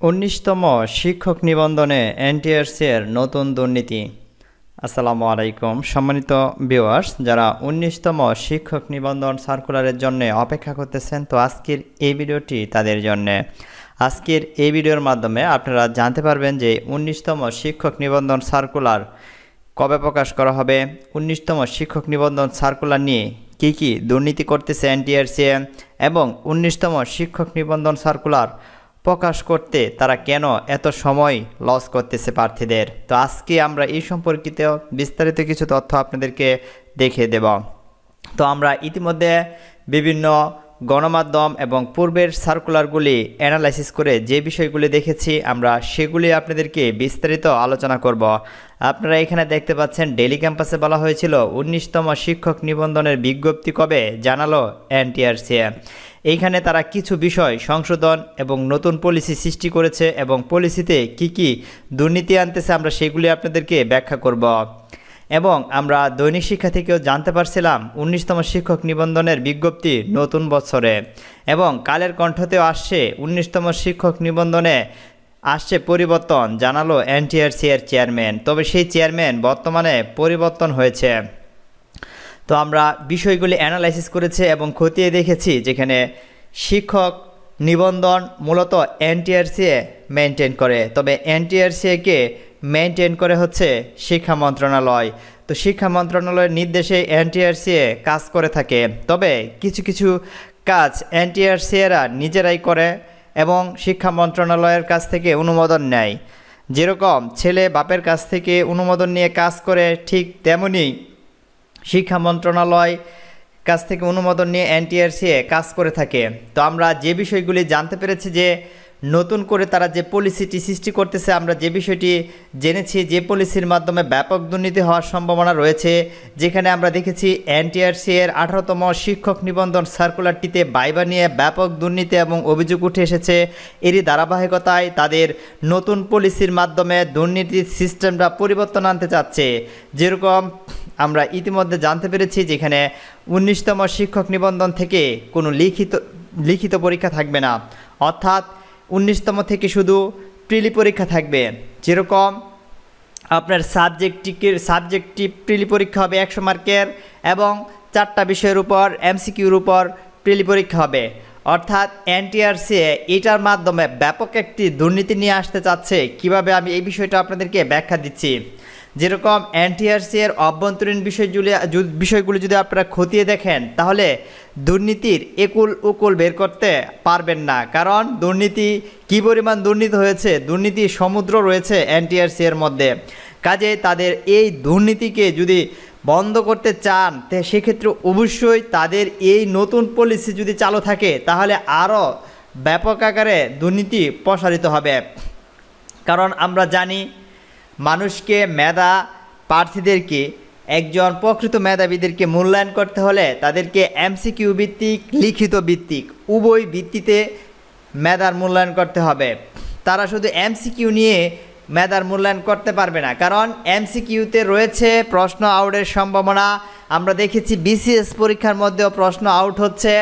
১৯তম শিক্ষক নিবন্ধনে এনটিআরসি এর নতুন দুর্নীতি। আসসালামু আলাইকুম সম্মানিত ভিউয়ার্স, যারা ১৯তম শিক্ষক নিবন্ধন সার্কুলারের জন্য অপেক্ষা করতেছেন, তো আজকের এই ভিডিওটি তাদের জন্য। আজকের এই ভিডিওর মাধ্যমে আপনারা জানতে পারবেন যে ১৯তম শিক্ষক নিবন্ধন সার্কুলার কবে প্রকাশ করা হবে, ১৯তম শিক্ষক নিবন্ধন সার্কুলার নিয়ে কী দুর্নীতি করতেছে এনটিআরসি এবং ১৯তম শিক্ষক নিবন্ধন সার্কুলার প্রকাশ করতে তারা কেন এত সময় লস করতেছে প্রার্থীদের। তো আজকে আমরা এই সম্পর্কিত বিস্তারিত কিছু তথ্য আপনাদেরকে দেখিয়ে দেব। তো আমরা ইতিমধ্যে বিভিন্ন গণমাধ্যম এবং পূর্বের সার্কুলারগুলি অ্যানালাইসিস করে যে বিষয়গুলি দেখেছি আমরা সেগুলি আপনাদেরকে বিস্তারিত আলোচনা করব। আপনারা এখানে দেখতে পাচ্ছেন ডেইলি ক্যাম্পাসে বলা হয়েছিল ১৯তম শিক্ষক নিবন্ধনের বিজ্ঞপ্তি কবে জানালো এনটিআরসি। এইখানে তারা কিছু বিষয় সংশোধন এবং নতুন পলিসি সৃষ্টি করেছে এবং পলিসিতে কি দুর্নীতি আনতেছে আমরা সেগুলি আপনাদেরকে ব্যাখ্যা করব। এবং আমরা দৈনিক শিক্ষা থেকেও জানতে পারছিলাম ১৯তম শিক্ষক নিবন্ধনের বিজ্ঞপ্তি নতুন বছরে, এবং কালের কণ্ঠতেও আসছে ১৯তম শিক্ষক নিবন্ধনে আসছে পরিবর্তন জানালো এনটিআরসি এর চেয়ারম্যান। তবে সেই চেয়ারম্যান বর্তমানে পরিবর্তন হয়েছে। তো আমরা বিষয়গুলি অ্যানালাইসিস করেছি এবং খতিয়ে দেখেছি যেখানে শিক্ষক নিবন্ধন মূলত এনটিআরসি মেনটেন করে, তবে এনটিআরসিকে মেনটেন করে হচ্ছে শিক্ষা মন্ত্রণালয়। তো শিক্ষা মন্ত্রণালয়ের নির্দেশে এনটিআরসি কাজ করে থাকে, তবে কিছু কাজ এনটিআরসিরা নিজেরাই করে এবং শিক্ষা মন্ত্রণালয়ের কাছ থেকে অনুমোদন নেয়। যেরকম ছেলে বাপের কাছ থেকে অনুমোদন নিয়ে কাজ করে, ঠিক তেমনি শিক্ষা মন্ত্রণালয় কাছ থেকে অনুমোদন নিয়ে এনটিআরসি কাজ করে থাকে। তো আমরা যে বিষয়গুলি জানতে পেরেছি যে নতুন করে তারা যে পলিসিটি সৃষ্টি করতেছে, আমরা যে বিষয়টি জেনেছি যে পলিসির মাধ্যমে ব্যাপক দুর্নীতি হওয়ার সম্ভাবনা রয়েছে, যেখানে আমরা দেখেছি এনটিআরসি এর ১৮তম শিক্ষক নিবন্ধন সার্কুলারটিতে ভাইভা নিয়ে ব্যাপক দুর্নীতি এবং অভিযোগ উঠে এসেছে। এরই ধারাবাহিকতায় তাদের নতুন পলিসির মাধ্যমে দুর্নীতির সিস্টেমটা পরিবর্তন আনতে চাচ্ছে। যেরকম আমরা ইতিমধ্যে জানতে পেরেছি যেখানে ১৯তম শিক্ষক নিবন্ধন থেকে কোনো লিখিত পরীক্ষা থাকবে না, অর্থাৎ ১৯তম থেকে শুধু প্রিলি পরীক্ষা থাকবে। যেরকম আপনার সাবজেক্টিভ প্রিলি পরীক্ষা হবে ১০০ মার্কের এবং ৪টা বিষয়ের উপর এমসিকিউর উপর প্রিলি পরীক্ষা হবে। অর্থাৎ এনটিআরসি এটার মাধ্যমে ব্যাপক একটি দুর্নীতি নিয়ে আসতে চাচ্ছে। কিভাবে আমি এই বিষয়টা আপনাদেরকে ব্যাখ্যা দিচ্ছি। যেরকম এনটিআরসি এর অভ্যন্তরীণ বিষয়গুলি যদি আপনারা খতিয়ে দেখেন তাহলে দুর্নীতির একুল উকুল বের করতে পারবেন না, কারণ দুর্নীতি কী পরিমাণ দুর্নীতি হয়েছে, দুর্নীতির সমুদ্র রয়েছে এনটিআরসি এর মধ্যে। কাজে তাদের এই দুর্নীতিকে যদি বন্ধ করতে চান তো সেক্ষেত্রে অবশ্যই তাদের এই নতুন পলিসি যদি চালু থাকে তাহলে আরও ব্যাপক আকারে দুর্নীতি প্রসারিত হবে। কারণ আমরা জানি মানুষকে প্রার্থীদেরকে একজন প্রকৃত মেধাবীদেরকে মূল্যায়ন করতে হলে তাদেরকে এমসিকিউ ভিত্তিক লিখিত ভিত্তিক উভয় ভিত্তিতে মেধার মূল্যায়ন করতে হবে। তারা শুধু এমসিকিউ নিয়ে মেধার মূল্যায়ন করতে পারবে না, কারণ এমসিকিউতে রয়েছে প্রশ্ন আউটের সম্ভাবনা। আমরা দেখেছি বিসিএস পরীক্ষার মধ্যেও প্রশ্ন আউট হচ্ছে,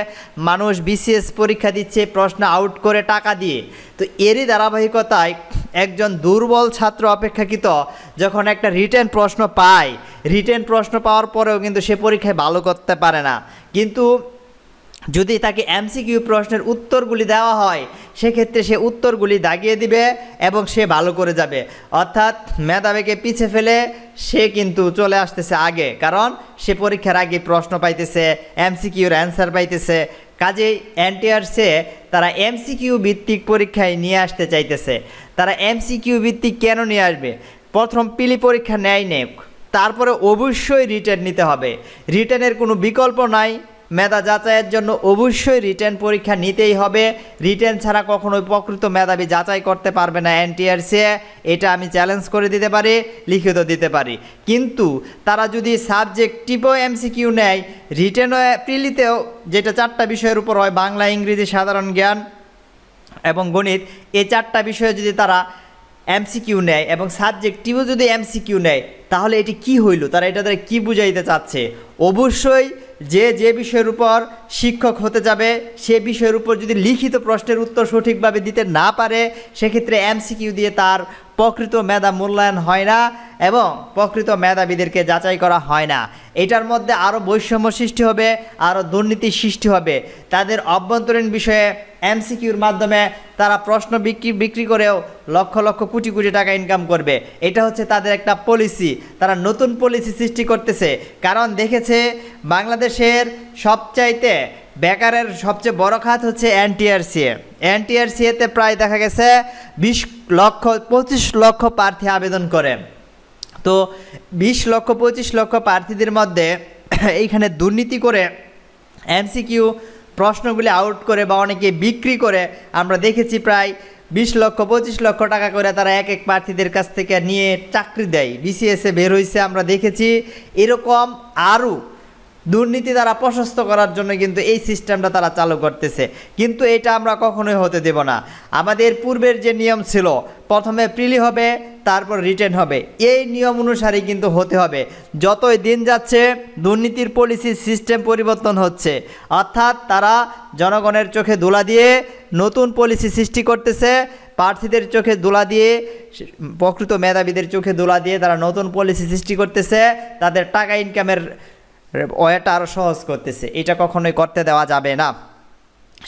মানুষ বিসিএস পরীক্ষা দিচ্ছে প্রশ্ন আউট করে টাকা দিয়ে। তো এরই ধারাবাহিকতায় একজন দুর্বল ছাত্র অপেক্ষাকৃত যখন একটা রিটেন প্রশ্ন পায়, রিটেন প্রশ্ন পাওয়ার পরেও কিন্তু সে পরীক্ষায় ভালো করতে পারে না, কিন্তু যদি তাকে এমসিকিউ প্রশ্নের উত্তরগুলি দেওয়া হয় সেক্ষেত্রে সে উত্তরগুলি দাগিয়ে দিবে এবং সে ভালো করে যাবে। অর্থাৎ মেধাবীকে পিছে ফেলে সে কিন্তু চলে আসতেছে আগে, কারণ সে পরীক্ষার আগে প্রশ্ন পাইতেছে, এমসিকিউর অ্যান্সার পাইতেছে। কাজেই এনটিআরসি তারা এমসিকিউ ভিত্তিক পরীক্ষায় নিয়ে আসতে চাইতেছে। তারা এমসিকিউ ভিত্তিক কেন নিয়ে আসবে? প্রথম প্রিলি পরীক্ষা নেক, তারপরে অবশ্যই রিটেন নিতে হবে। রিটেনের কোনো বিকল্প নাই। মেধা যাচাইয়ের জন্য অবশ্যই রিটেন পরীক্ষা নিতেই হবে। রিটেন ছাড়া কখনোই প্রকৃত মেধাবী যাচাই করতে পারবে না এনটিআরসি। এটা আমি চ্যালেঞ্জ করে দিতে পারি, লিখিত দিতে পারি। কিন্তু তারা যদি সাবজেক্টিভও এমসিকিউ নেয়, রিটেনও প্রিলিতেও, যেটা 4টা বিষয়ের উপর হয়, বাংলা, ইংরেজি, সাধারণ জ্ঞান এবং গণিত, এই 4টা বিষয়ে যদি তারা এমসিকিউ নেয় এবং সাবজেক্টিভও যদি এমসিকিউ নেয় তাহলে এটি কি হইল, তারা এটা দ্বারা কী বুঝাইতে চাচ্ছে? অবশ্যই যে যে বিষয়ের উপর শিক্ষক হতে যাবে সে বিষয়ের উপর যদি লিখিত প্রশ্নের উত্তর সঠিকভাবে দিতে না পারে সেক্ষেত্রে এমসিকিউ দিয়ে তার প্রকৃত মেধা মূল্যায়ন হয় না এবং প্রকৃত মেধাবীদেরকে যাচাই করা হয় না। এটার মধ্যে আরও বৈষম্য সৃষ্টি হবে, আরও দুর্নীতি সৃষ্টি হবে। তাদের অভ্যন্তরীণ বিষয়ে এমসিকিউর মাধ্যমে তারা প্রশ্ন বিক্রি করেও লক্ষ লক্ষ কোটি কোটি টাকা ইনকাম করবে। এটা হচ্ছে তাদের একটা পলিসি। তারা নতুন পলিসি সৃষ্টি করতেছে, কারণ দেখেছে বাংলাদেশের সবচাইতে বেকারের সবচেয়ে বড় খাত হচ্ছে এনটিআরসিএ। এনটিআরসিএতে প্রায় দেখা গেছে 20 লক্ষ প্রার্থী আবেদন করে। তো 20 লক্ষ 25 লক্ষ প্রার্থীদের মধ্যে এইখানে দুর্নীতি করে এমসিকিউ প্রশ্নগুলি আউট করে বা অনেকে বিক্রি করে আমরা দেখেছি প্রায় 20 লক্ষ 25 লক্ষ টাকা করে তারা এক এক প্রার্থীদের কাছ থেকে নিয়ে চাকরি দেয়। বিসিএসে বের হয়েছে, আমরা দেখেছি। এরকম আরও দুর্নীতি তারা প্রশস্ত করার জন্য কিন্তু এই সিস্টেমটা তারা চালু করতেছে, কিন্তু এটা আমরা কখনোই হতে দেব না। আমাদের পূর্বের যে নিয়ম ছিল, প্রথমে প্রিলি হবে তারপর রিটেন হবে, এই নিয়ম অনুসারে কিন্তু হতে হবে। যতই দিন যাচ্ছে দুর্নীতির পলিসি সিস্টেম পরিবর্তন হচ্ছে, অর্থাৎ তারা জনগণের চোখে ধুলা দিয়ে নতুন পলিসি সৃষ্টি করতেছে। প্রার্থীদের চোখে ধুলা দিয়ে, প্রকৃত মেধাবীদের চোখে ধুলা দিয়ে তারা নতুন পলিসি সৃষ্টি করতেছে, তাদের টাকা ইনকামের ওয়েটা আরও সহজ করতেছে। এটা কখনোই করতে দেওয়া যাবে না।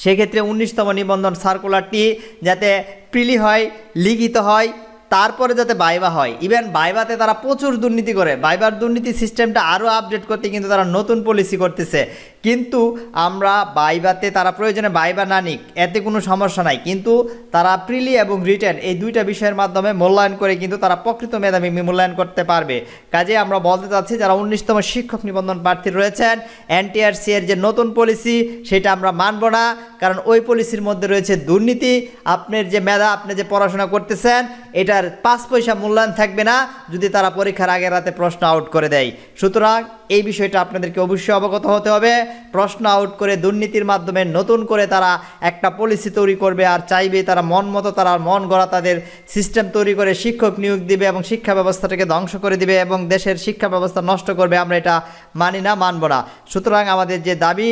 সেক্ষেত্রে 19তম নিবন্ধন সার্কুলারটি যাতে প্রিলি হয়, লিখিত হয়, তারপরে যাতে ভাইবা হয়। ইভেন ভাইবাতে তারা প্রচুর দুর্নীতি করে, ভাইবার দুর্নীতি সিস্টেমটা আরও আপডেট করতে কিন্তু তারা নতুন পলিসি করতেছে। কিন্তু আমরা ভাইবাতে তারা প্রয়োজনে ভাইবা না নিক, এতে কোনো সমস্যা নাই, কিন্তু তারা প্রিলি এবং রিটেন এই দুইটা বিষয়ের মাধ্যমে মূল্যায়ন করে কিন্তু তারা প্রকৃত মেধাবী মূল্যায়ন করতে পারবে। কাজে আমরা বলতে চাচ্ছি যারা 19তম শিক্ষক নিবন্ধন প্রার্থী রয়েছেন, এনটিআরসি এর যে নতুন পলিসি সেটা আমরা মানব না, কারণ ওই পলিসির মধ্যে রয়েছে দুর্নীতি। আপনার যে মেধা, আপনি যে পড়াশোনা করতেছেন, এটার 5 পয়সা মূল্যায়ন থাকবে না যদি তারা পরীক্ষার আগের রাতে প্রশ্ন আউট করে দেয়। সুতরাং এই বিষয়টা আপনাদেরকে অবশ্যই অবগত হতে হবে। প্রশ্ন আউট করে দুর্নীতির মাধ্যমে নতুন করে তারা একটা পলিসি তৈরি করবে আর চাইবে তারা মন মতো, তারা মন গড়া তাদের সিস্টেম তৈরি করে শিক্ষক নিয়োগ দিবে এবং শিক্ষা ব্যবস্থাটাকে ধ্বংস করে দিবে এবং দেশের শিক্ষা ব্যবস্থা নষ্ট করবে। আমরা এটা মানি না, মানব না। সুতরাং আমাদের যে দাবি,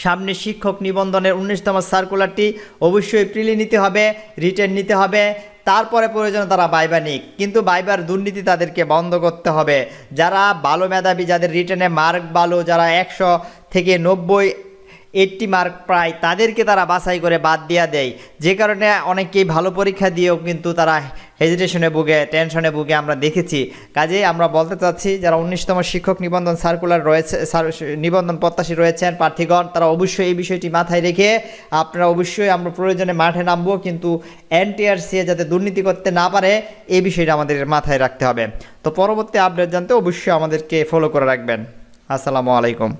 সামনে শিক্ষক নিবন্ধনের 19তম সার্কুলারটি অবশ্যই প্রিলি নিতে হবে, রিটেন নিতে হবে, তারপরে প্রয়োজনে তারা ভাইবা নিক, কিন্তু ভাইবার দুর্নীতি তাদেরকে বন্ধ করতে হবে। যারা ভালো মেধাবী, যাদের রিটেনে মার্ক ভালো, যারা 100 থেকে 90 80 মার্ক প্রায়, তাদেরকে তারা বাছাই করে বাদ দেওয়া দেয়, যে কারণে অনেকেই ভালো পরীক্ষা দিয়েও কিন্তু তারা হেজিটেশনে ভুগে, টেনশনে ভুগে আমরা দেখেছি। কাজেই আমরা বলতে চাচ্ছি যারা 19তম শিক্ষক নিবন্ধন সার্কুলার রয়েছে, নিবন্ধন প্রত্যাশী রয়েছেন প্রার্থীগণ, তারা অবশ্যই এই বিষয়টি মাথায় রেখে আপনারা অবশ্যই আমরা প্রয়োজনে মাঠে নামবো, কিন্তু এনটিআরসি যাতে দুর্নীতি করতে না পারে এই বিষয়টা আমাদের মাথায় রাখতে হবে। তো পরবর্তী আপডেট জানতে অবশ্যই আমাদেরকে ফলো করে রাখবেন। আসসালামু আলাইকুম।